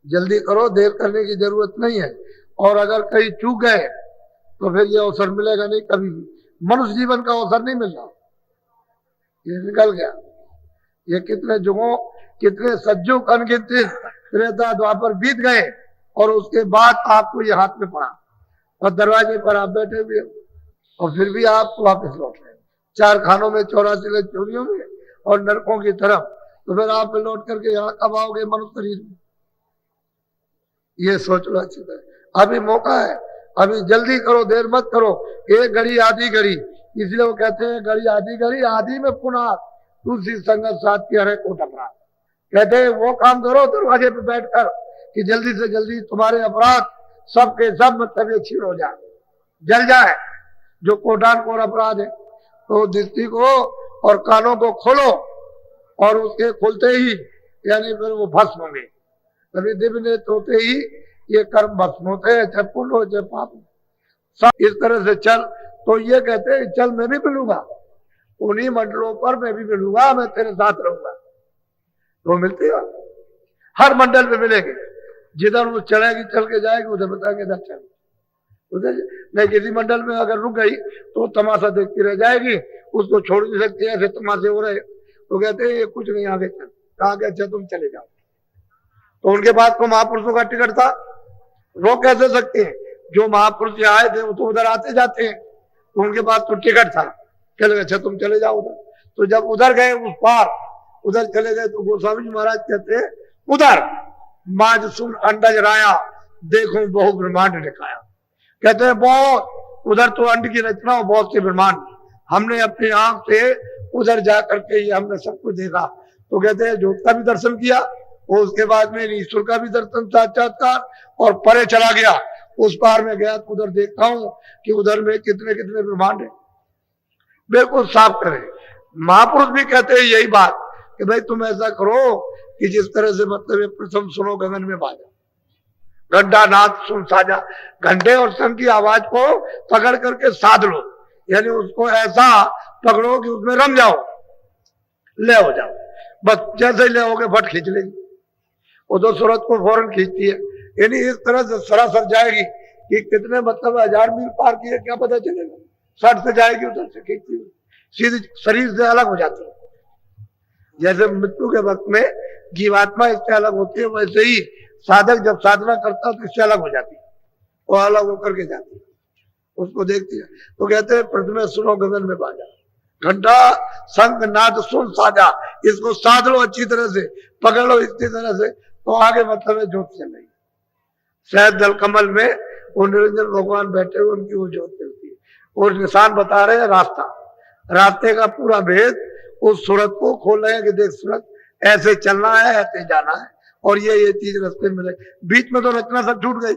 जल्दी करो, देर करने की जरूरत नहीं है। और अगर कहीं चूक गए तो फिर ये अवसर मिलेगा नहीं कभी भी। मनुष्य जीवन का अवसर नहीं मिल रहा, ये निकल गया। ये कितने जुगों, कितने सज्जुग अनगिनत त्रेता द्वापर बीत गए और उसके बाद आपको ये हाथ में पड़ा और दरवाजे पर आप बैठे हुए और फिर भी आप वापस लौट रहे हैं। 4 खानों में 84 लाख चोरियों में और नरकों की तरफ। तो फिर आप लौट करके यहाँ कब आओगे मनुष्य शरीर में? ये सोच लो अच्छी तरह। अभी मौका है, अभी जल्दी करो, देर मत करो। एक घड़ी आधी घड़ी, इसलिए वो कहते हैं घड़ी आधी आधी में पुनः तुलसी संगत साथ की हरे कोट अपराध। कहते हैं वो काम करो दरवाजे पे बैठकर कि जल्दी से जल्दी तुम्हारे अपराध सबके सब मतलब ये छीन हो जाए, जल जाए, जो कोटान कोर अपराध है। तो दृष्टि को और कानों को खोलो और उसके खुलते ही यानी फिर वो भस्म होंगे। तभी दिव्य नेत्र होते ही ये कर्म भस्म होते हैं, चाहे पुण्य हो चाहे पाप हो। सब इस तरह से चल। तो ये कहते हैं चल मैं भी मिलूंगा, उन्हीं मंडलों पर मैं भी मिलूंगा, मैं तेरे साथ रहूंगा। तो मिलती है, हर मंडल में मिलेंगे। जिधर वो चलेगी चल के जाएगी उधर बताएंगे इधर चल, उधर नहीं। किसी मंडल में अगर रुक गई तो तमाशा देखती रह जाएगी, उसको छोड़ नहीं सकती, ऐसे तमाशे हो रहे। तो कहते हैं ये कुछ नहीं, आगे चल। कहा कि अच्छा तुम चले जाओ। तो उनके पास तो महापुरुषों का टिकट था, रोक कैसे सकते हैं? जो महापुरुष आए थे वो तो उधर आते जाते हैं, तो उनके पास तो टिकट था। चले अच्छा तुम चले जाओ उधर। तो जब उधर गए उस पार, उधर चले गए तो गोस्वामी जी महाराज कहते हैं उधर माज सुन अंडज राया, देखो बहु ब्रह्मांड दिखाया। कहते हैं बहुत उधर तो अंड की रचना हो, बहुत से ब्रह्मांड हमने अपनी आंख से उधर जा करके ये हमने सब कुछ देखा। तो कहते हैं ज्योत का भी दर्शन किया और उसके बाद में ईश्वर का भी दर्शन साक्षात्कार, और परे चला गया उस पार में गया तो उधर देखता हूं कि उधर में कितने कितने ब्रह्मांड है, बिल्कुल साफ करे। महापुरुष भी कहते हैं यही बात कि भाई तुम ऐसा करो कि जिस तरह से मतलब प्रथम सुनो गगन में बाजा, घंटा नाद सुन साजा। घंटे और संग की आवाज को पकड़ करके साध लो, यानी उसको ऐसा पकड़ो कि उसमें रम जाओ, ले हो जाओ। बस जैसे ही ले होगे फट खींच लेगी वो, तो सूरत को फौरन खींचती है। यानी इस तरह से सरासर जाएगी कि कितने मतलब 1000 मील पार किए क्या पता चलेगा। 60 से जाएगी उधर से खींचती हुई, सीधी शरीर से अलग हो जाती है। जैसे मृत्यु के वक्त में जीवात्मा इससे अलग होती है, वैसे ही साधक जब साधना करता है तो इससे अलग हो जाती है, वो अलग होकर के जाती है, उसको देखती है। तो कहते हैं प्रथम सुनो गगन में बाजा, घंटा संग नाद सुन साजा। इसको साध लो अच्छी तरह से, पकड़ लो इसी तरह से, तो आगे मतलब है ज्योत चल रही। शायद दल कमल में वो निरंजन भगवान बैठे हुए, उनकी वो ज्योत चलती है और निशान बता रहे हैं रास्ता, रास्ते का पूरा भेद उस सूरत को खोल रहे हैं कि देख सूरत ऐसे चलना है, ऐसे जाना है, और ये चीज रास्ते में मिले। बीच में तो रचना सब छूट गई,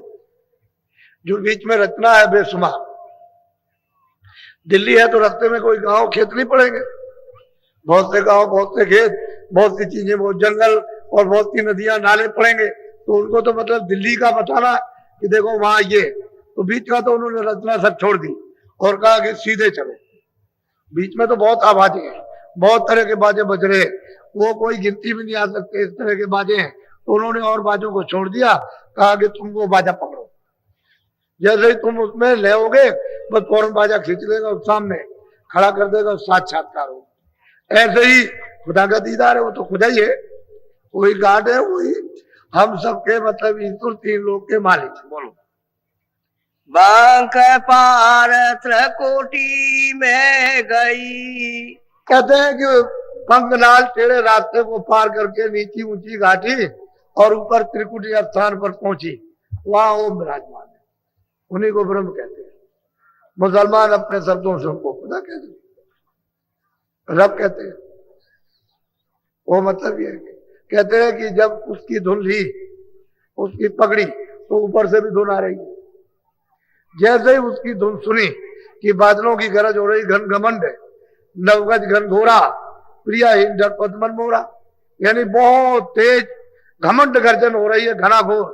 जो बीच में रचना है बेशुमार। दिल्ली है तो रास्ते में कोई गांव खेत नहीं पड़ेंगे, बहुत से गांव, बहुत से खेत, बहुत सी चीजें, बहुत जंगल और बहुत सी नदियां नाले पड़ेंगे। तो उनको तो मतलब दिल्ली का बताना कि देखो वहां ये, तो बीच का तो उन्होंने रचना सब छोड़ दी और कहा कि सीधे चलो। बीच में तो बहुत आवाजें हैं, बहुत तरह के बाजे बज रहे, वो कोई गिनती में नहीं आ सकते, इस तरह के बाजे हैं। तो उन्होंने और बाजों को छोड़ दिया, कहा कि तुम वो बाजा पकड़ो, जैसे ही तुम उसमें ले होगे बस फौरन बाजा खींच लेगा और सामने खड़ा कर देगा, साक्षात्कार हो। ऐसे ही खुदा का दीदार है, वो तो खुदा ही है, वही गार्ड है, वही हम सबके मतलब ईश्वर 3 लोग के मालिक। बोलो बांक पार त्रिकुटी में गई। कहते हैं कि पंगनाल टेढ़े रास्ते को पार करके नीची ऊंची घाटी और ऊपर त्रिकुटी स्थान पर पहुंची, वहां ओम विराजमान है, उन्हीं को ब्रह्म कहते हैं। मुसलमान अपने शब्दों से उनको खुदा कहते हैं, रब कहते हैं। वो मतलब ये कहते हैं कि जब उसकी धुन ली, उसकी पकड़ी, तो ऊपर से भी धुन आ रही। जैसे ही उसकी धुन सुनी कि बादलों की गरज हो रही, घन घमंड है, नवगज घन घोरा, प्रिया हिंड पद्मन मोरा, यानी बहुत तेज घमंड गर्जन हो रही है, घना घोर।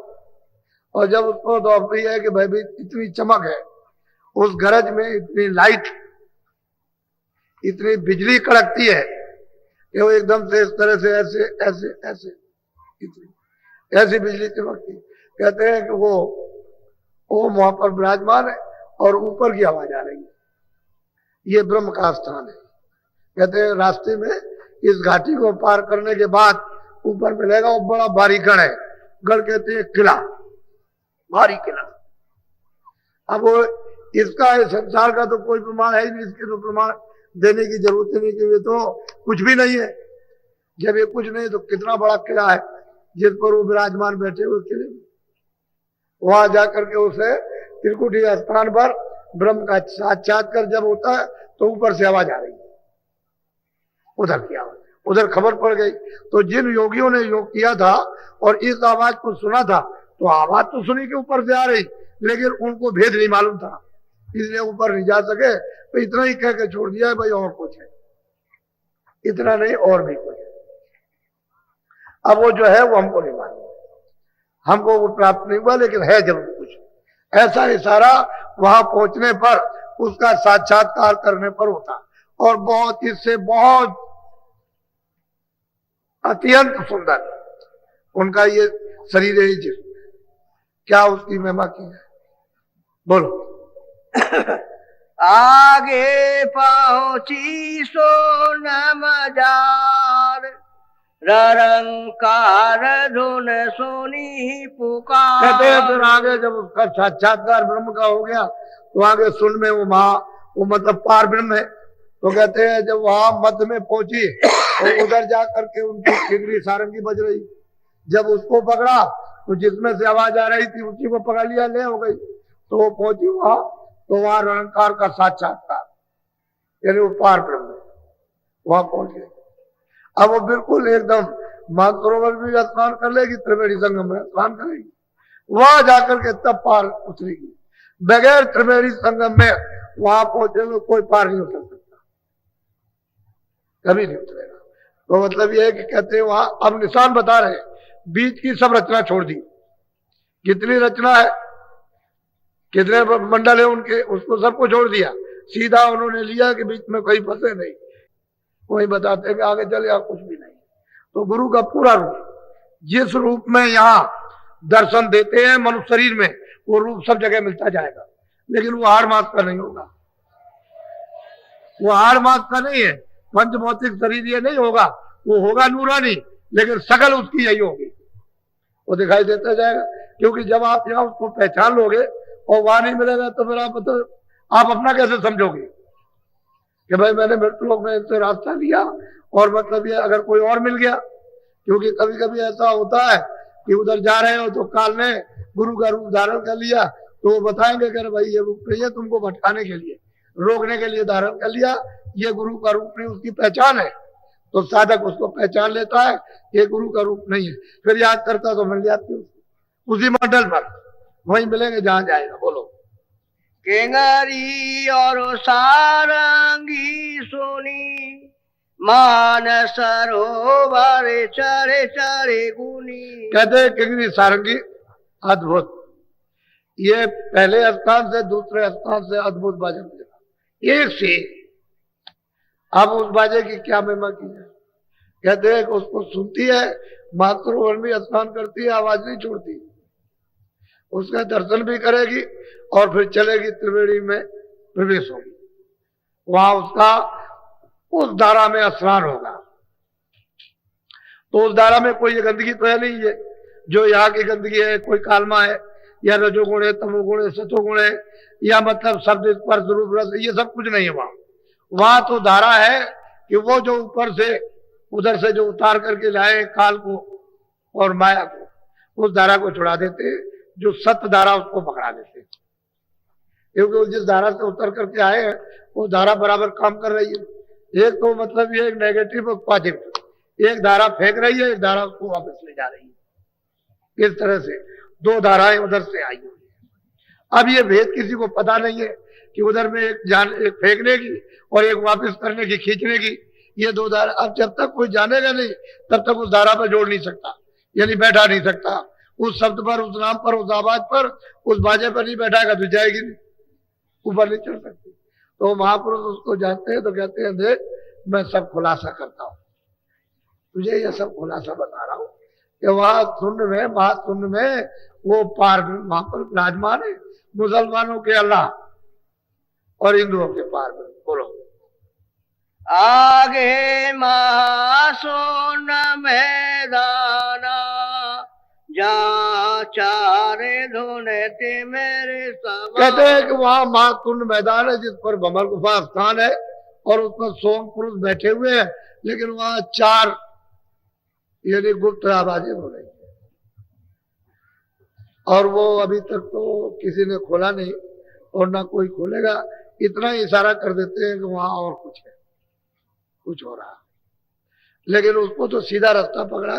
और जब उसको तो प्रिय है कि भाई भी इतनी चमक है उस गरज में, इतनी लाइट, इतनी बिजली कड़कती है कि वो एकदम से इस तरह से ऐसे ऐसे ऐसे ऐसी बिजली चमकती। कहते हैं कि वो ओम वहां पर विराजमान है और ऊपर की आवाज आ रही है, ये ब्रह्म का स्थान है। कहते हैं रास्ते में इस घाटी को पार करने के बाद ऊपर मिलेगा वो बड़ा भारी गढ़ है, गढ़ कहते हैं किला, भारी किला। अब वो इसका संसार का तो कोई प्रमाण है ही नहीं, इसके तो प्रमाण देने की जरूरत नहीं, कि ये तो कुछ भी नहीं है। जब ये कुछ नहीं तो कितना बड़ा किला है जिस पर वो विराजमान बैठे हुए किले में। वहां जाकर के उसे त्रिकुटी स्थान पर ब्रह्म का साक्षात्कार जब होता है तो ऊपर से आवाज आ रही है, उधर की आवाज, उधर खबर पड़ गई। तो जिन योगियों ने योग किया था और इस आवाज को सुना था, तो आवाज तो सुनी के ऊपर से आ रही, लेकिन उनको भेद नहीं मालूम था, इसलिए ऊपर नहीं जा सके। तो इतना ही कह के छोड़ दिया है, भाई और कुछ है, इतना नहीं और भी कुछ है। अब वो जो है वो हमको नहीं मालूम, हमको वो प्राप्त नहीं हुआ, लेकिन है जरूर कुछ। ऐसा इशारा वहां पहुंचने पर, उसका साक्षात्कार करने पर होता। और बहुत इससे बहुत अत्यंत सुंदर उनका ये शरीर है, जिस क्या उसकी महिमा की है, बोलो। आगे पहुंची सोनम जार, रंकार धुन सुनी पुकार। कहते हैं फिर आगे जब उसका साक्षात्कार ब्रह्म का हो गया, तो आगे सुन में वो मतलब पार ब्रह्म है। तो कहते हैं जब वहां मध्य में पहुंची तो उधर जा करके उनकी किगरी सारंगी बज रही, जब उसको पकड़ा तो जिसमें से आवाज आ रही थी उसी को पकड़ लिया, ले हो गई। तो वो पहुंची वहां, तो वहां रंकार का साक्षात्कार, यानी वो पार ब्रह्म वहां पहुंच गए। अब वो बिल्कुल एकदम मानसरोवर में स्नान कर लेगी, त्रिवेणी संगम में स्नान करेगी, वहां जाकर के तब पार उतरेगी। बगैर त्रिवेणी संगम में वहां पहुंचे हुए कोई पार नहीं उतर सकता, कभी नहीं उतरेगा। तो मतलब ये है कि कहते हैं वहां अब निशान बता रहे हैं, बीच की सब रचना छोड़ दी। कितनी रचना है, कितने मंडल है उनके, उसको सबको छोड़ दिया, सीधा उन्होंने लिया कि बीच में कोई फंसे नहीं। वही बताते हैं कि आगे चले या कुछ भी नहीं। तो गुरु का पूरा रूप, जिस रूप में यहाँ दर्शन देते हैं मनुष्य शरीर में, वो रूप सब जगह मिलता जाएगा, लेकिन वो हाड़ मास का नहीं होगा, वो हाड़ मास का नहीं है, पंच भौतिक शरीर ये नहीं होगा, वो होगा नूरानी, लेकिन शकल उसकी यही होगी, वो दिखाई देता जाएगा। क्योंकि जब आप यहाँ उसको पहचान लोगे और वहां नहीं मिलेगा, तो फिर आप अपना कैसे समझोगे कि भाई मैंने मृत्यु लोक में इनसे रास्ता लिया और मतलब ये अगर कोई और मिल गया। क्योंकि कभी कभी ऐसा होता है कि उधर जा रहे हो तो काल ने गुरु का रूप धारण कर लिया, तो वो बताएंगे कि भाई ये रूप नहीं है, तुमको भटकाने के लिए, रोकने के लिए धारण कर लिया, ये गुरु का रूप नहीं, उसकी पहचान है। तो साधक उसको पहचान लेता है, ये गुरु का रूप नहीं है, फिर याद करता तो मिल जाती उसी मंडल पर, वहीं मिलेंगे जहां जाएगा। बोलो। किंगरी और सारंगी सुनी, मान सरोवर चरे चरे गुनी। कहते हैं किंगरी सारंगी अद्भुत, ये पहले स्थान से दूसरे स्थान से अद्भुत बाजा बजेगा एक से। अब उस बाजे की क्या महिमा की है, कहते हैं कि उसको सुनती है, मातृवन भी स्नान करती है, आवाज नहीं छोड़ती, उसका दर्शन भी करेगी और फिर चलेगी त्रिवेणी में प्रवेश होगी, वहां उसका उस धारा में स्नान होगा। तो उस धारा में कोई गंदगी तो है नहीं है, जो यहाँ की गंदगी है, कोई कालमा है या रजोगुण है, तमोगुण है, सतोगुण है, या मतलब शब्द स्पर्श रूप रस, ये सब कुछ नहीं है वहां। वहां तो धारा है कि वो जो ऊपर से उधर से जो उतार करके लाए काल को और माया को, उस धारा को छुड़ा देते, जो सत्य धारा उसको पकड़ा देते। क्योंकि वो जिस धारा से उतर करके आए हैं वो धारा बराबर काम कर रही है। एक तो मतलब ये एक नेगेटिव और पॉजिटिव, एक धारा फेंक रही है, एक धारा उसको वापस ले जा रही है। इस तरह से दो धाराएं उधर से आई हुई है। अब ये भेद किसी को पता नहीं है कि उधर में एक फेंकने की और एक वापस करने की, खींचने की, ये दो धारा। अब जब तक कोई जानेगा नहीं तब तक उस धारा पर जोड़ नहीं सकता, यानी बैठा नहीं सकता, उस शब्द पर, उस नाम पर, उस आवाज पर, उस बाजे पर नहीं बैठाएगा तो जाएगी नहीं, ऊपर नहीं चढ़ सकती। तो महापुरुष उसको जानते हैं तो कहते हैं देख मैं सब खुलासा करता हूं, तुझे ये सब खुलासा बता रहा हूं कि वहां शून्य में, महाशून्य में वो पार वहां पर विराजमान है, मुसलमानों के अल्लाह और हिंदुओं के पार में। बोलो। आगे महाशून्य मैदाना, जहाँ चारे ढूंढते मेरे समान। कहते हैं कि वहां महाशून्य मैदान है जिस पर भंवर गुफा स्थान है और उस पर 100 पुरुष बैठे हुए हैं, लेकिन वहां 4 यानी गुप्त आवाजें हो रही है और वो अभी तक तो किसी ने खोला नहीं और ना कोई खोलेगा। इतना ही इशारा कर देते हैं कि वहां और कुछ है, कुछ हो रहा, लेकिन उसको तो सीधा रास्ता पकड़ा।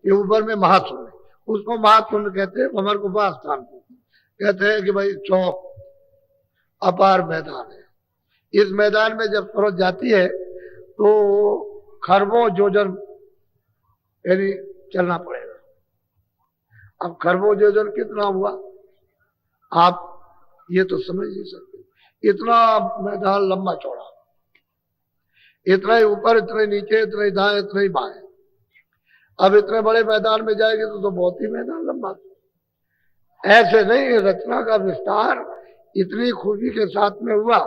ये ऊपर में महाशून्य, उसको महाशून्य कहते हैं। भंवर गुफा स्थान को कहते हैं कि भाई चौक अपार मैदान है। इस मैदान में जब फौज जाती है तो खरबों योजन यानी चलना पड़ेगा। अब खरबों योजन कितना हुआ आप ये तो समझ नहीं सकते। इतना मैदान लंबा चौड़ा, इतना ही ऊपर, इतने नीचे, इतने ही दाएं, इतने ही बाएं। अब इतने बड़े मैदान में जाएंगे तो बहुत ही मैदान लंबा। ऐसे नहीं, रचना का विस्तार इतनी खूबी के साथ में हुआ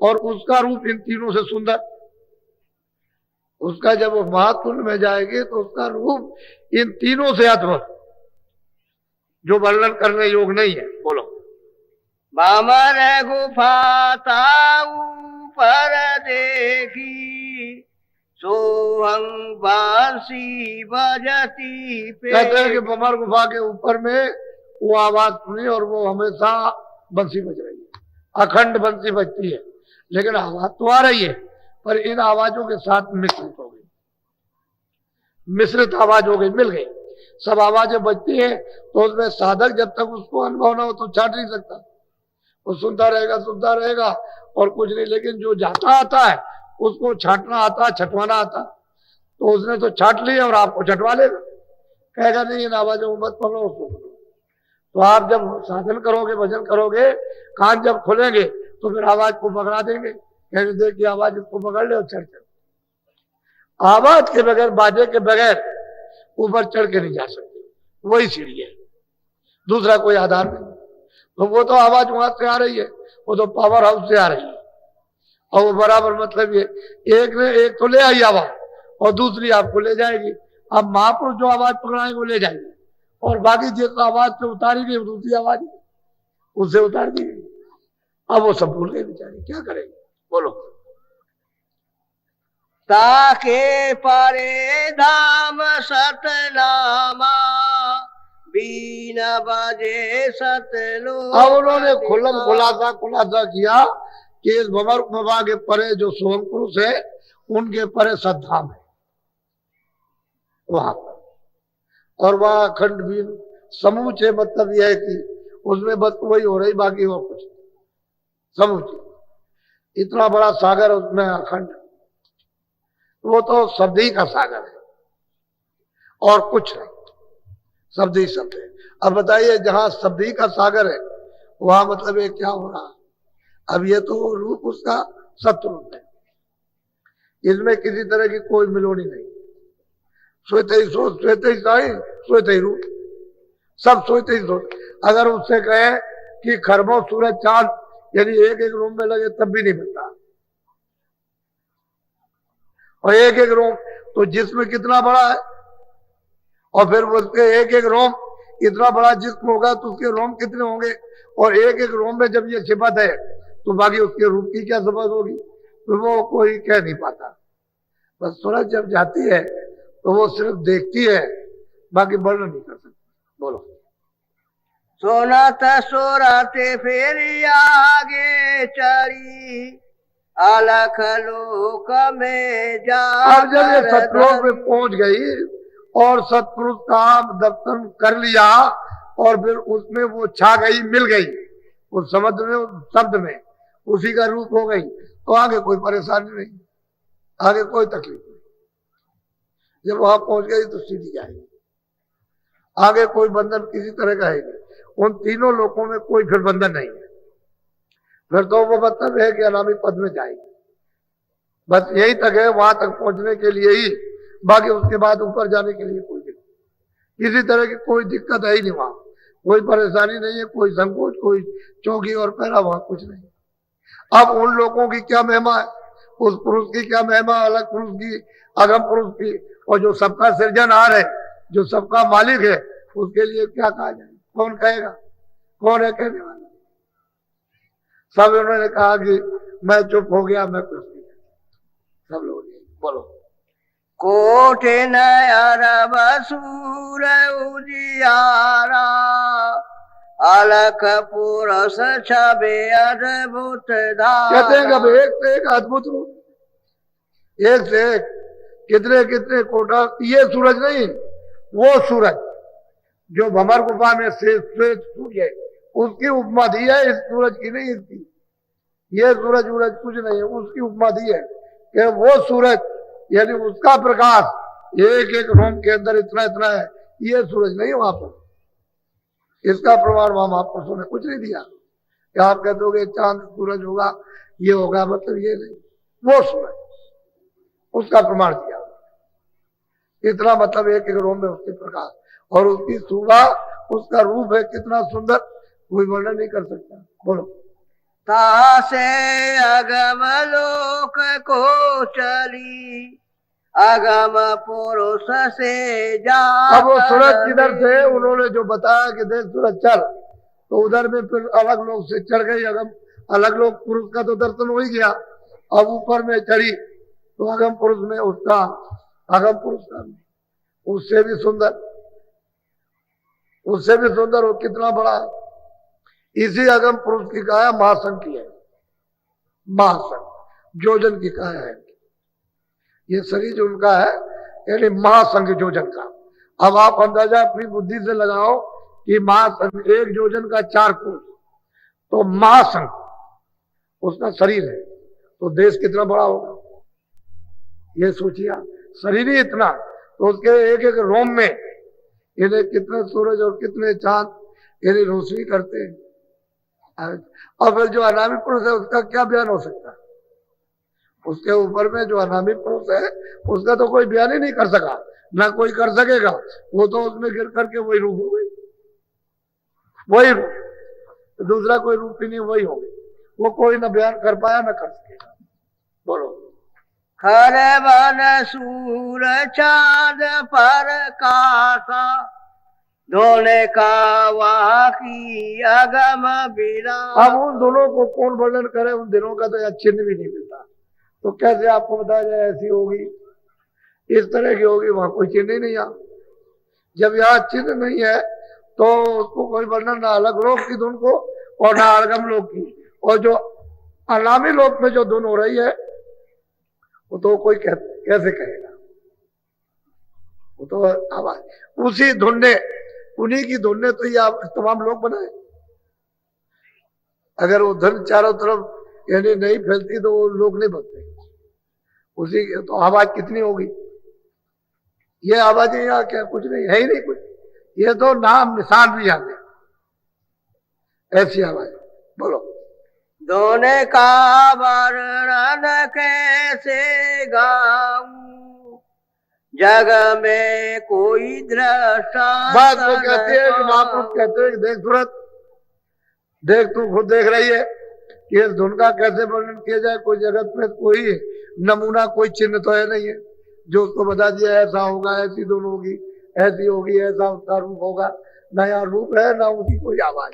और उसका रूप इन तीनों से सुंदर। उसका जब वो महाशून्य में जाएगी तो उसका रूप इन तीनों से अद्भुत, जो वर्णन करने योग नहीं है। बोलो। भंवर गुफा था ऊपर देखी, सोहंग बांसी बजती पे। कहते हैं कि भंवर गुफा के ऊपर में वो आवाज सुनी और वो हमेशा बंसी बज रही है, अखंड बंसी बजती है, लेकिन आवाज तो आ रही है पर इन आवाजों के साथ मिश्रित हो गई, मिश्रित आवाज हो गई, मिल गई। सब आवाजें बजती हैं तो उसमें साधक जब तक उसको अनुभव ना हो तो छाट नहीं सकता। वो सुनता रहेगा और कुछ नहीं। लेकिन जो जाता आता है उसको छाटना आता, छटवाना आता, तो उसने तो छाट लिया और आपको छटवा लेगा। कहेगा नहीं इन आवाजों को मत पकड़ो, उसको पकड़ो। तो आप जब साधन करोगे, भजन करोगे, कान जब खोलेंगे तो फिर आवाज को पकड़ा देंगे। कहेंगे देखिए आवाज इसको पकड़ ले और चढ़ चढ़। आवाज के बगैर, बाजे के बगैर ऊपर चढ़ के नहीं जा सकते। वही सीढ़ी है, दूसरा कोई आधार नहीं। तो वो तो आवाज वहां से आ रही है, वो तो पावर हाउस से आ रही है और वो बराबर मतलब ये एक ने एक तो ले आई आवाज और दूसरी आपको ले जाएगी। अब महापुरुष जो आवाज पकड़ाएंगे वो ले जाएंगे और बाकी जिस आवाज से उतारी गई दूसरी आवाज उससे उतार दी गई। अब वो सब भूल गए बेचारे, क्या करेंगे। बोलो। ताके परे धाम सतनामा, बीना बजे सतलो। अब उन्होंने खुलासा किया कि इस भंवर गुफा के परे जो सोहम पुरुष है उनके परे सतधाम है वहां पर, और वहां अखंड बीन समूचे, मतलब यह है कि उसमें बस वही हो रही, बाकी वो कुछ समूची। इतना बड़ा सागर उसमें अखंड, वो तो शब्द ही का सागर है और कुछ नहीं, शब्द ही शब्द है। अब बताइए जहां शब्द ही का सागर है वहां मतलब ये क्या हो रहा। अब ये तो रूप उसका सत्य रूप है, इसमें किसी तरह की कोई मिलोनी नहीं। सोते ही सोच, सोते ही साई, सोते ही रूप, सब सोते ही सोच। अगर उससे कहे कि खरबों सूरज चांद यदि एक एक रूम में लगे तब भी नहीं बनता। और एक एक रोम तो जिस्म कितना बड़ा है, और फिर उसके एक एक रोम इतना बड़ा जिस्म होगा तो उसके रोम कितने होंगे, और एक एक रोम में जब ये सिफत है तो बाकी उसके रूप की क्या सिफत होगी, तो वो कोई कह नहीं पाता। बस सूरज जब जाती है तो वो सिर्फ देखती है, बाकी वर्णन नहीं कर सकती। बोलो। सोनत सोरते फिर आगे चढ़ी, अलख लोक में जा। अब जब ये सतलोक में पहुंच गई और सतपुरुष का दर्शन कर लिया और फिर उसमें वो छा गई, मिल गई उस समुद्र में, उस शब्द में, उसी का रूप हो गई, तो आगे कोई परेशानी नहीं, आगे कोई तकलीफ नहीं। जब वहां पहुंच गई तो सीधी जाएगी, आगे कोई बंधन किसी तरह का है नहीं। उन तीनों लोगों में कोई फिर बंधन नहीं है, फिर तो वो मतलब है कि अनामी पद में जाएगी। बस यही तक है, वहां तक पहुंचने के लिए ही, बाकी उसके बाद ऊपर जाने के लिए कोई नहीं। किसी तरह की कोई दिक्कत है ही नहीं वहां, कोई परेशानी नहीं है, कोई संकोच, कोई चौकी और पहरा, वहां कुछ नहीं। अब उन लोगों की क्या महिमा है, उस पुरुष की क्या महिमा, अलग पुरुष की, अगम पुरुष की, और जो सबका सृजनहार है, जो सबका मालिक है, उसके लिए क्या कहा जाए, कौन कहेगा, कौन है कहने वाला। सब उन्होंने कहा कि मैं चुप हो गया, मैं कुछ नहीं, सब लोग बोलो। कोटे नयर बसूर उजियारा अलख पुरस छबे अद्भुत कहते हैं कि एक से एक अद्भुत रूप, एक से एक कितने कितने कोटा। ये सूरज नहीं, वो सूरज जो भंवर गुफा में श्वेत सूर्य, उसकी उपमा दी है, इस सूरज की नहीं, इसकी। ये सूरज वूरज कुछ नहीं है, उसकी उपमा दी है कि वो सूरज यानी उसका प्रकाश एक एक रोम के अंदर इतना इतना है, ये सूरज नहीं वहां पर। इसका प्रमाण वहां महापुरुषों ने कुछ नहीं दिया कि आप कह दोगे चांद सूरज होगा, ये होगा, मतलब ये नहीं, वो सूरज, उसका प्रमाण दिया। इतना मतलब एक एक रोम में उसके प्रकाश, और उसकी शोभा, उसका रूप है कितना सुंदर, कोई वर्णन नहीं कर सकता। बोलो। तासे अगम लोक को चली अगम पुरुष से जा। अब वो सूरज किधर से, उन्होंने जो बताया कि देख सूरज चल, तो उधर में फिर अलग लोग से चढ़ गई अगम, अलग लोग पुरुष का तो दर्शन हो ही गया। अब ऊपर में चढ़ी तो अगम पुरुष में उसका, अगम पुरुष का उससे भी सुंदर, उससे भी सुंदर, वो कितना बड़ा है। इसी अगम पुरुष की काया महासंघ की है, महासंघ जोजन की काया है। ये शरीर जो उनका है यानी महासंघ जोजन का। अब आप अंदाजा अपनी बुद्धि से लगाओ कि महासंघ एक जोजन का 4 कोस, तो महासंघ उसका शरीर है, तो देश कितना बड़ा होगा, ये सोचिए। शरीर ही इतना, तो उसके एक एक रोम में इन्हें कितने सूरज और कितने चांद यानी रोशनी करते हैं। और फिर जो अनामी पुरुष है उसका क्या बयान हो सकता है, उसके ऊपर में जो अनामी पुरुष है उसका तो कोई बयान ही नहीं कर सका, ना कोई कर सकेगा। वो तो उसमें गिर करके वही रूप हो गई, वही रूप, तो दूसरा कोई रूप ही नहीं, वही हो गई। वो कोई ना बयान कर पाया ना कर सकेगा। बोलो। हर वन सूर चांद पर कासा धोने का वहाँ की अगम बिना। अब उन दोनों को कौन वर्णन करे, उन दिनों का तो यहाँ चिन्ह भी नहीं मिलता, तो कैसे आपको बताया जाए ऐसी होगी, इस तरह की होगी, वहां कोई चिन्ह ही नहीं। जब यहाँ चिन्ह नहीं है तो उसको कोई वर्णन ना अलग लोक की धुन को और ना अगम लोक की, और जो अनामी लोक में जो धुन हो रही है वो तो कोई कैसे कहेगा, वो तो आवाज उसी धुन ने, उन्हीं की धुन ने तो ये तमाम लोग बनाए। अगर वो धुन चारों तरफ यानी नहीं फैलती तो वो लोग नहीं बनते। उसी तो आवाज कितनी होगी, ये आवाज यहाँ क्या कुछ नहीं है, ही नहीं कुछ, ये तो नाम निशान भी आते, ऐसी आवाज। बोलो। धोने का वर्णन कैसे गाऊं जग में कोई दृष्टा। बात तो कहते हैं कि महापुरुष कहते हैं कि देख सूरत, देख तू खुद देख रही है कि इस धुन का कैसे वर्णन किया जाए, कोई जगत में कोई नमूना, कोई चिन्ह तो है नहीं है जो उसको बता दिया ऐसा होगा, ऐसी धुन होगी, ऐसी होगी, ऐसा उसका रूप होगा। ना यहाँ रूप है ना उसकी कोई आवाज,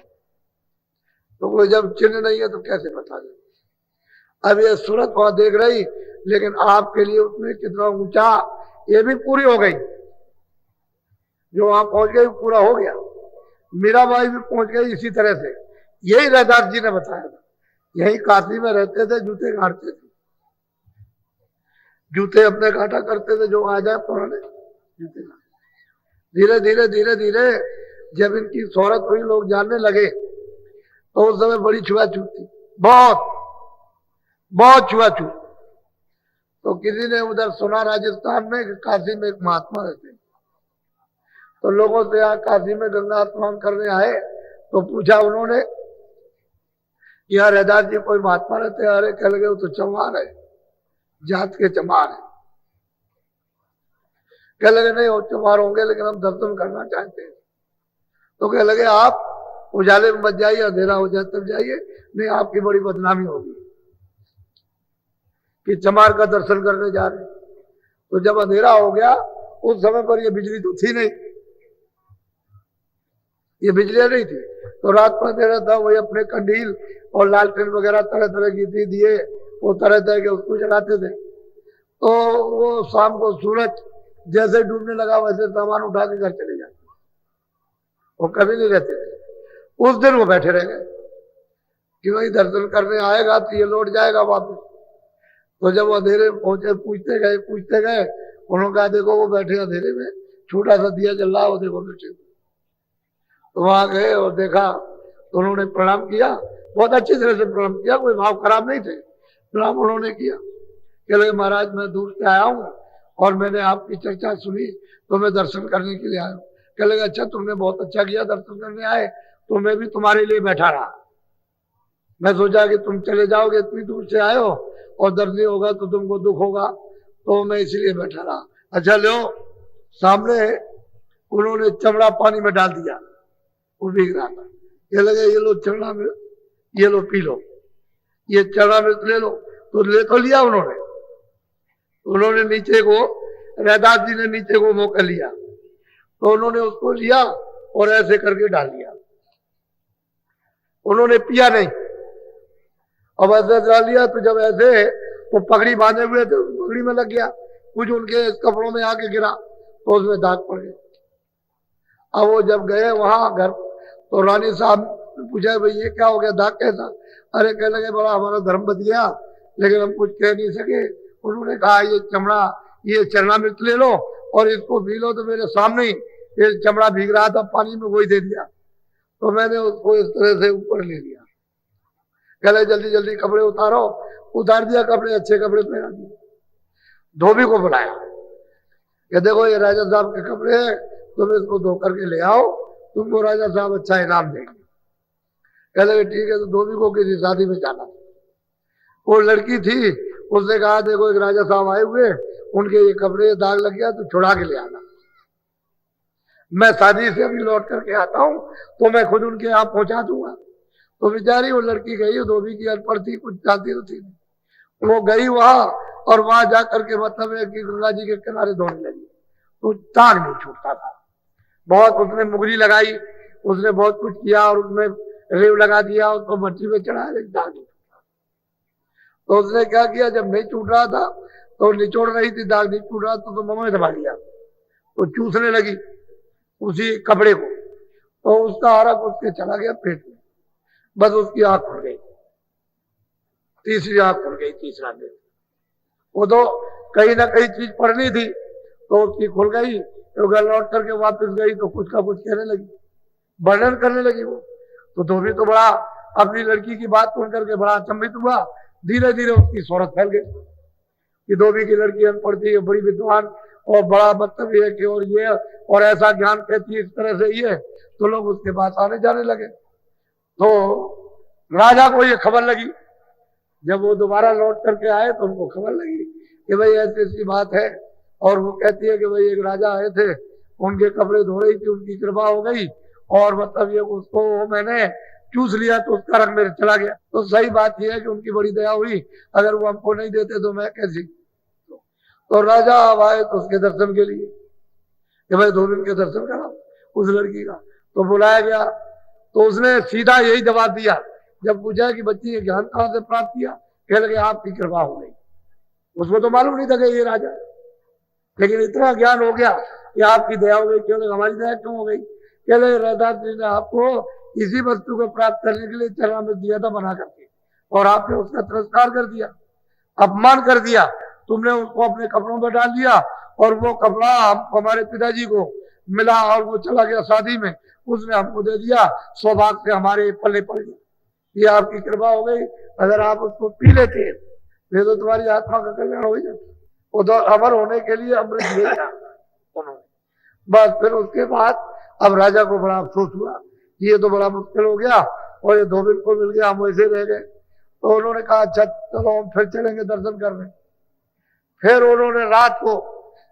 तो कोई जब चिन्ह नहीं है तो कैसे बता दे। अब ये सूरत वहां देख रही, लेकिन आपके लिए उसमें कितना ऊंचा, ये भी पूरी हो गई, जो वहां पहुंच गई पूरा हो गया। मीराबाई भी पहुंच गई इसी तरह से, यही रैदास जी ने बताया था। यही काशी में रहते थे, जूते काटते थे, जूते अपने काटा करते थे, जो आ जाए पुराने जूते। धीरे धीरे धीरे धीरे जब इनकी शोहरत हुई, लोग जानने लगे, तो उस समय बड़ी छुआछूत थी, बहुत बहुत छुआछूत। तो किसी ने उधर सुना राजस्थान में काशी में एक महात्मा रहते, तो लोगों से यहाँ काशी में गंगा स्नान करने आए, तो पूछा उन्होंने यहाँ रैदास जी कोई महात्मा रहते? अरे कह लगे वो तो चमार है, जात के चमार है। कह लगे नहीं और चमार होंगे लेकिन हम दर्शन करना चाहते हैं। तो कह लगे आप उजाले में मत जाइए, अंधेरा हो जाए तब जाइए, नहीं आपकी बड़ी बदनामी होगी कि चमार का दर्शन करने जा रहे। तो जब अंधेरा हो गया, उस समय पर ये बिजली तो थी नहीं, ये बिजलियां नहीं थी, तो रात में अंधेरा था, वही अपने कंडील और लालटेन वगैरह तरह तरह की थी, दिए वो तरह तरह के उसको जलाते थे। तो वो शाम को सूरज जैसे डूबने लगा वैसे सामान उठा के घर चले जाते, वो कभी नहीं रहते थे। उस दिन वो बैठे रह गए कि भाई दर्शन करने आएगा तो ये लौट जाएगा वापस। तो जब वो अंधेरे पहुंचे, पूछते गए, उन्होंने कहा देखो वो बैठे अंधेरे में, छोटा सा दिया जल रहा, वो देखो बैठे। तो वहां गए और देखा तो उन्होंने प्रणाम किया, बहुत अच्छी तरह से प्रणाम किया, कोई भाव खराब नहीं थे, प्रणाम उन्होंने किया। कह लगे महाराज मैं दूर से आया हूँ और मैंने आपकी चर्चा सुनी तो मैं दर्शन करने के लिए आया हूँ। कह लगे अच्छा तुमने बहुत अच्छा किया, दर्शन करने आए, तो मैं भी तुम्हारे लिए बैठा रहा। मैं सोचा कि तुम चले जाओगे, इतनी दूर से आए हो और दर्द नहीं होगा तो तुमको दुख होगा, तो मैं इसलिए बैठा रहा। अच्छा लो, सामने उन्होंने चमड़ा पानी में डाल दिया, वो भीग रहा था। ये लगे ये लो चमड़ा में, ये लो पी लो, ये चमड़ा में ले लो, तो ले तो लिया उन्होंने। उन्होंने नीचे को, रैदास जी ने नीचे को मौका लिया, तो उन्होंने उसको लिया और ऐसे करके डाल दिया। उन्होंने पिया नहीं, अब ऐसे डाल लिया तो जब ऐसे तो पगड़ी बांधे हुए थे, पगड़ी में लग गया, कुछ उनके कपड़ों में आके गिरा तो उसमें दाग पड़ गए। अब वो जब गए वहां घर, तो रानी साहब पूछा भाई ये क्या हो गया, दाग कैसा? अरे कह लगे बड़ा हमारा धर्म बच गया, लेकिन हम कुछ कह नहीं सके। उन्होंने कहा ये चमड़ा, ये चरणामृत ले लो और इसको पी लो। तो मेरे सामने ही ये चमड़ा भीग रहा था पानी में, वही दे दिया, तो मैंने उसको इस तरह से ऊपर ले लिया। कहले जल्दी जल्दी कपड़े उतारो, उतार दिया कपड़े, अच्छे कपड़े पहना दिए। धोबी को बुलाया कि देखो ये राजा साहब के कपड़े हैं, तुम इसको धो करके ले आओ, तुमको राजा साहब अच्छा इनाम देंगे। कह लगे ठीक है। तो धोबी को किसी शादी में जाना, वो लड़की थी, उसने कहा देखो एक राजा साहब आए हुए, उनके ये कपड़े दाग लग गया तो छुड़ा के ले आना, मैं शादी से अभी लौट करके आता हूँ तो मैं खुद उनके यहाँ पहुंचा दूंगा। तो बेचारी वो लड़की गई, धोबी की अनपढ़ थी, कुछ जानती नहीं थी, वो गई वहां और वहां जा करके मतलब है कि गंगा जी के किनारे धोने लगी, तो दाग नहीं छूटता था। बहुत उसने मुगरी लगाई, उसने बहुत कुछ किया और उसमें रेव लगा दिया, उसको भट्टी में चढ़ाया, लेकिन दाग नहीं छूटा। तो उसने क्या किया, जब नहीं छूट रहा था तो निचोड़ रही थी, दाग नहीं छूट रहा तो मुंह में दबा लिया, तो चूसने लगी उसी कपड़े को, तो उसका हरक उसके चला गया पेट में, बस उसकी आंख खुल गई, तीसरी आंख खुल गई, तीसरा दिन। वो तो कहीं ना कहीं चीज पढ़नी थी तो उसकी खुल गई, तो घर लौट करके वापस गई तो कुछ का कुछ कहने लगी, वर्णन करने लगी वो। तो धोबी तो बड़ा अपनी लड़की की बात सुन करके बड़ा अचंभित हुआ। धीरे धीरे उसकी शोहरत फैल गई कि धोबी की लड़की अनपढ़ थी, बड़ी विद्वान और बड़ा मतलब ये कि और ये और ऐसा ज्ञान कहती है, इस तरह से ये, तो लोग उसके पास आने जाने लगे। तो राजा को ये खबर लगी, जब वो दोबारा लौट करके आए तो उनको खबर लगी कि भाई ऐसी ऐसी बात है, और वो कहती है कि भाई एक राजा आए थे, उनके कपड़े धो रही थी, उनकी कृपा हो गई और मतलब ये उसको मैंने चूस लिया तो उसका रंग मेरे चला गया। तो सही बात यह है कि उनकी बड़ी दया हुई, अगर वो हमको नहीं देते तो मैं कैसी। तो राजा अब आए तो उसके दर्शन के लिए कि भाई 2 दिन के दर्शन करा उस लड़की का, तो बुलाया गया। तो उसने सीधा यही जवाब दिया, जब पूछा कि बच्ची ये ज्ञान कहां से प्राप्त किया, कह लगे आपकी कृपा हो गई। उसको तो मालूम नहीं था कि ये राजा, लेकिन इतना ज्ञान हो गया कि आपकी दया हो गई। क्यों लगे हमारी दया क्यों हो गई? कह लगे रैदास जी ने आपको इसी वस्तु को प्राप्त करने के लिए चरणामृत दिया था बना करके, और आपने उसका तिरस्कार कर दिया, अपमान कर दिया, तुमने उसको अपने कपड़ों में डाल दिया और वो कपड़ा हमारे पिताजी को मिला और वो चला गया शादी में, उसने हमको दे दिया, सौभाग्य से हमारे पल्ले पड़ गया। ये आपकी कृपा हो गई, अगर आप उसको पी लेते तो तुम्हारी आत्मा का कल्याण हो जाता। वो तो अमर होने के लिए अमृत दिया उन्होंने। बस फिर उसके बाद अब राजा को बड़ा अफसोस हुआ, ये तो बड़ा मुश्किल हो गया और ये धोबी को मिल गया, हम वैसे रह गए। तो उन्होंने कहा अच्छा चलो हम फिर चलेंगे दर्शन करने। फिर उन्होंने रात को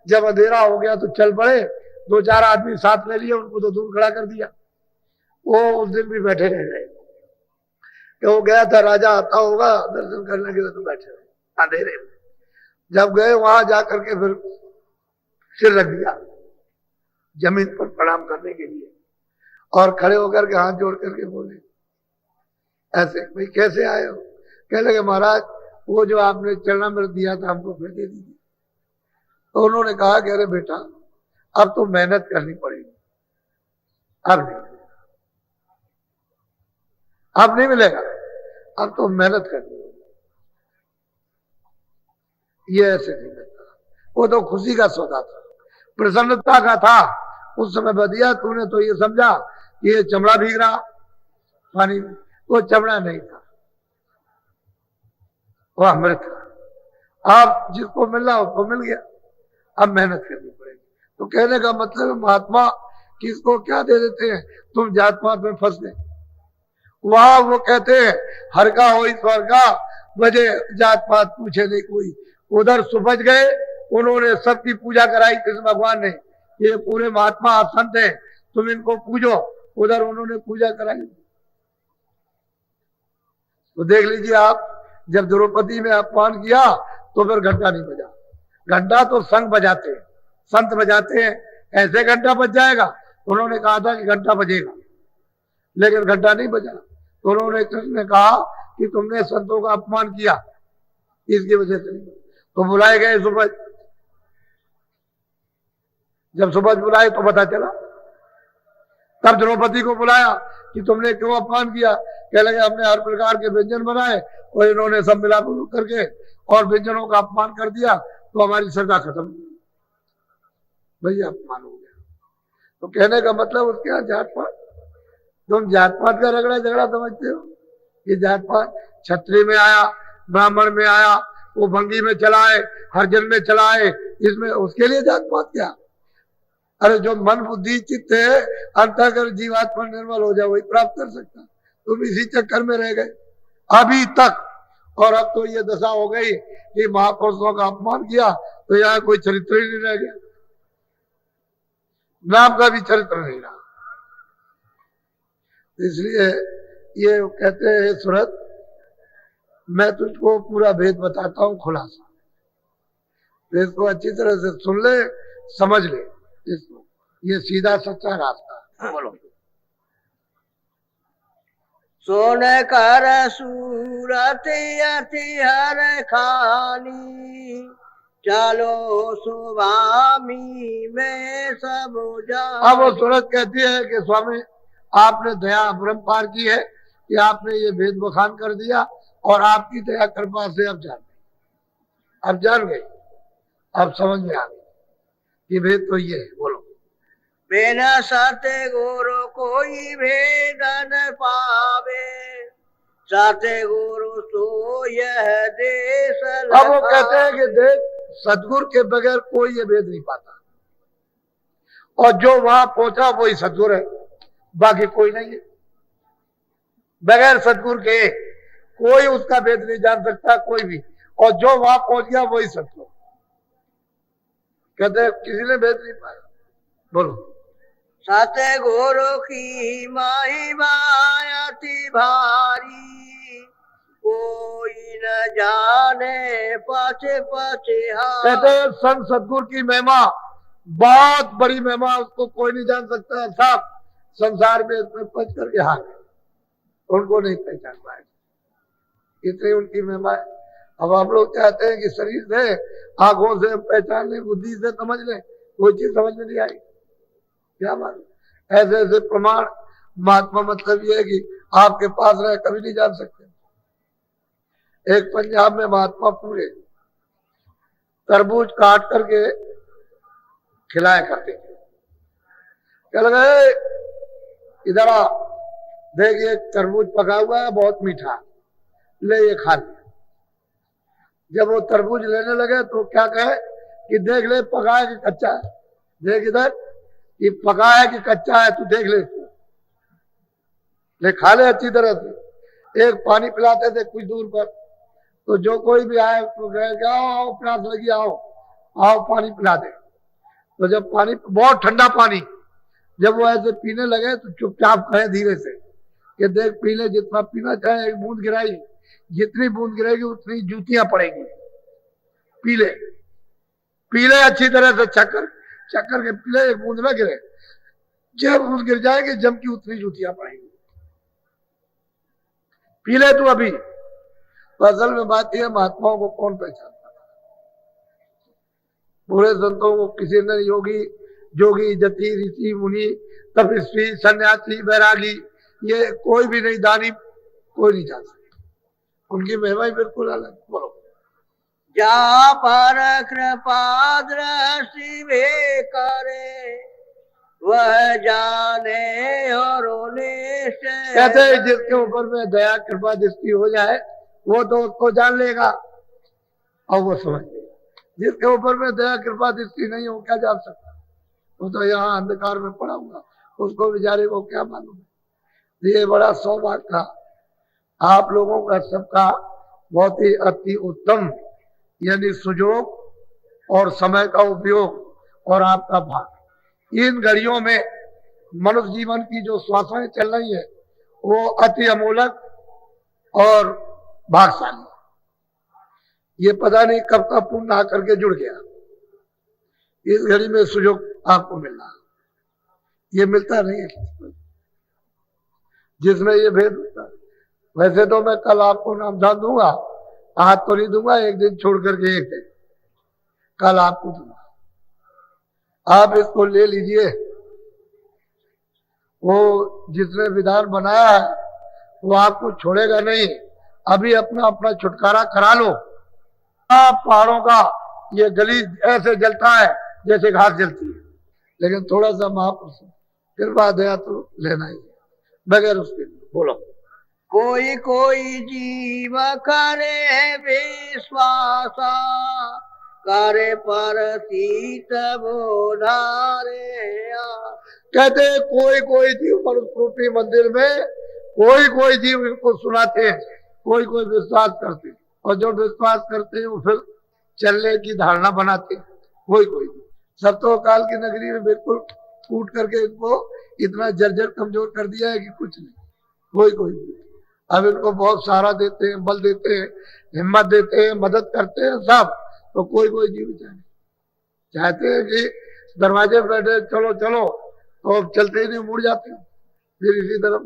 जब अंधेरा हो गया तो चल पड़े, 2-4 आदमी साथ ले लिए, उनको तो दूर खड़ा कर दिया। वो उस दिन भी बैठे रह गए कि वो गया था, राजा आता होगा दर्शन करने के लिए, तो बैठे रहे अंधेरे में। जब गए वहां जाकर के फिर सिर रख दिया जमीन पर प्रणाम करने के लिए, और खड़े होकर के हाथ जोड़ करके बोले ऐसे, भाई कैसे आए हो? कह लगे महाराज वो जो आपने चरणामृत दिया था हमको फिर दे दीजिए। तो उन्होंने कहा कि अरे बेटा अब तो मेहनत करनी पड़ेगी, अब नहीं मिलेगा, अब तो मेहनत करनी होगी। ये ऐसे नहीं करता, वो तो खुशी का सौदा था, प्रसन्नता का था। उस समय बदिया तूने तो ये समझा कि ये चमड़ा भीग रहा पानी में, वो चमड़ा नहीं था, वो अमृत था। आप जिसको मिलना उसको मिल गया, अब मेहनत करनी पड़ेगी। तो कहने का मतलब महात्मा किसको क्या दे देते हैं, तुम जात पात में फंस गए। वहां वो कहते हैं हर का हो ईश्वर का, बजे जात पात पूछे नहीं कोई। उधर सुबह गए, उन्होंने सबकी पूजा कराई कृष्ण भगवान ने, ये पूरे महात्मा संत है, तुम इनको पूजो। उधर उन्होंने पूजा कराई। तो देख लीजिए आप, जब द्रौपदी में अपमान किया तो फिर घंटा नहीं बजा। घंटा तो संघ बजाते हैं, संत बजाते हैं, ऐसे घंटा बज जाएगा। उन्होंने कहा था कि घंटा बजेगा, लेकिन घंटा नहीं बजा। तो उन्होंने कृष्ण ने कहा कि तुमने संतों का अपमान किया, इसकी वजह से नहीं। तो बुलाए गए सुबह, जब सुबह बुलाए तो पता चला। तब द्रौपदी को बुलाया कि तुमने क्यों अपमान किया? कह लगे हमने हर प्रकार के व्यंजन बनाए और इन्होंने सब मिला करके और व्यंजनों का अपमान कर दिया, तो हमारी श्रद्धा खत्म हुई। भैया अपमान हो गया। तो कहने का मतलब उसके यहाँ जात पात, तुम जात पात का रगड़ा झगड़ा समझते हो। ये जात पात क्षत्रिय में आया, ब्राह्मण में आया, वो भंगी में चलाए, हरिजन में चलाए, इसमें उसके लिए जात पात क्या? अरे जो मन बुद्धि चित्त है, अंतःकर जीवात्मा निर्मल हो जाए वही प्राप्त कर सकता। तुम इसी चक्कर में रह गए अभी तक, और अब तो ये दशा हो गई कि महापुरुषों का अपमान किया तो यहाँ कोई चरित्र ही नहीं रह गया, नाम का भी चरित्र नहीं रहा। इसलिए ये कहते हैं सूरत, मैं तुझको पूरा भेद बताता हूं खुलासा, तो इसको अच्छी तरह से सुन ले, समझ ले इसको, ये सीधा सच्चा रास्ता है। बोलो। सोन कर सूरत अति हर खानी, चलो स्वामी में सब जानी। अब वो सूरत कहती है कि स्वामी आपने दया अपरंपार की है कि आपने ये भेद बखान कर दिया, और आपकी दया कृपा से अब जान गई, अब समझ में आ गई ये भेद तो ये है। बोलो। बिना सत्य गुरु कोई भेद न पावे, सत्य गुरु सो यह देश। अब वो कहते हैं कि देख सतगुरु के बगैर कोई ये भेद नहीं पाता, और जो वहां पहुंचा वही सतगुरु है, बाकी कोई नहीं है। बगैर सतगुरु के कोई उसका भेद नहीं जान सकता, कोई भी, और जो वहां पहुंच गया वही सतगुरु। कहते हैं किसी ने भेद नहीं पाया। बोलो। सत्य गुरु की महिमा अति भारी, कोई न जाने पछे पछे। कहते हैं संत सतगुरु की महिमा बहुत बड़ी महिमा, उसको कोई नहीं जान सकता। सब संसार में इसमें पच करके हार गए, उनको नहीं पहचान पाए, इतनी उनकी महिमा है। अब हम लोग चाहते हैं कि शरीर से, आंखों से पहचान लें, बुद्धि से समझ लें, कोई चीज समझ में नहीं आई। क्या मालूम, ऐसे ऐसे प्रमाण महात्मा मतलब ये है कि आपके पास रहे कभी नहीं जान सकते। एक पंजाब में महात्मा पूरे तरबूज काट करके खिलाया करते थे। क्या लगा इधर आ, देख ये तरबूज पका हुआ है, बहुत मीठा, ले ये खा ले। जब वो तरबूज लेने लगे तो क्या कहे कि देख ले पका है कि कच्चा है, देख इधर ये पका है कि कच्चा है, तू देख ले खा ले अच्छी तरह से। एक पानी पिलाते थे कुछ दूर पर, तो जो कोई भी आए तो कहे कि आओ आओ प्यास लगी, आओ आओ पानी पिला दे। तो जब पानी, बहुत ठंडा पानी, जब वो ऐसे पीने लगे तो चुपचाप कहे धीरे से कि देख पी ले, जितना पीना चाहे, एक बूंद गिराई, जितनी बूंद गिरेगी उतनी जूतियां पड़ेंगी, पी ले, पी ले अच्छी तरह से, चक्कर चक्कर के पी ले, एक बूंद ना गिरे, जब बूंद गिर जाएगी जम की उतनी जूतियां पड़ेंगी, पी ले तू अभी। तो असल में बात यह, महात्माओं को कौन पहचानता था? पूरे संतों को किसी ने योगी, जोगी, जति, ऋषि, मुनि, तपस्वी, सन्यासी, बैरागी, ये कोई भी नहीं, दानी कोई नहीं जान सकता, उनकी महिमा ही बिल्कुल अलग। बोलो। जा पर कृपा दृष्टि वे करे, वह जाने और निश्चय। कहते हैं जिसके ऊपर में दया कृपा दृष्टि हो जाए वो तो उसको जान लेगा और वो समझ लेगा। जिसके ऊपर में दया कृपा दृष्टि नहीं हो, क्या जान सकता? वो तो यहाँ अंधकार में पड़ा हुआ, उसको बेचारे को क्या मालूम है। ये बड़ा सौभाग्य था आप लोगों का, सबका बहुत ही अति उत्तम, यानी सुयोग और समय का उपयोग और आपका भाग। इन घड़ियों में मनुष्य जीवन की जो श्वासें चल रही है वो अति अमूलक और भाग्यशाली। ये पता नहीं कब का पुण्य आकर के जुड़ गया, इस घड़ी में सुयोग आपको मिलना, ये मिलता नहीं है जिसमें ये भेद होता है। वैसे तो मैं कल आपको नामदान दूंगा, आज तो नहीं दूंगा, एक दिन छोड़ करके एक दिन कल आपको दूंगा, आप इसको ले लीजिए। वो जिसने विधान बनाया है वो आपको छोड़ेगा नहीं, अभी अपना अपना छुटकारा करा लो। पहाड़ों का ये गली ऐसे जलता है जैसे घास जलती है, लेकिन थोड़ा सा महापुरुष कृपा दया तो लेना ही बगैर उसके। बोलो। कोई कोई जीव करे विश्वासा, करे पर सीत बोधारे। कहते कोई कोई जीव मनुष्य रूपी मंदिर में कोई कोई जीव इनको सुनाते हैं, कोई कोई विश्वास करते, और जो विश्वास करते हैं वो फिर चलने की धारणा बनाते हैं। कोई कोई सब तो काल की नगरी में बिल्कुल कूट करके इनको इतना जर्जर कमजोर कर दिया है कि कुछ नहीं। कोई कोई अब इनको बहुत सहारा देते हैं, बल देते हैं, हिम्मत देते हैं, मदद करते हैं सब। तो कोई कोई जीव चाहते हैं कि दरवाजे पर बैठे चलो चलो, तो अब चलते ही नहीं, मुड़ जाते हैं फिर इसी तरफ।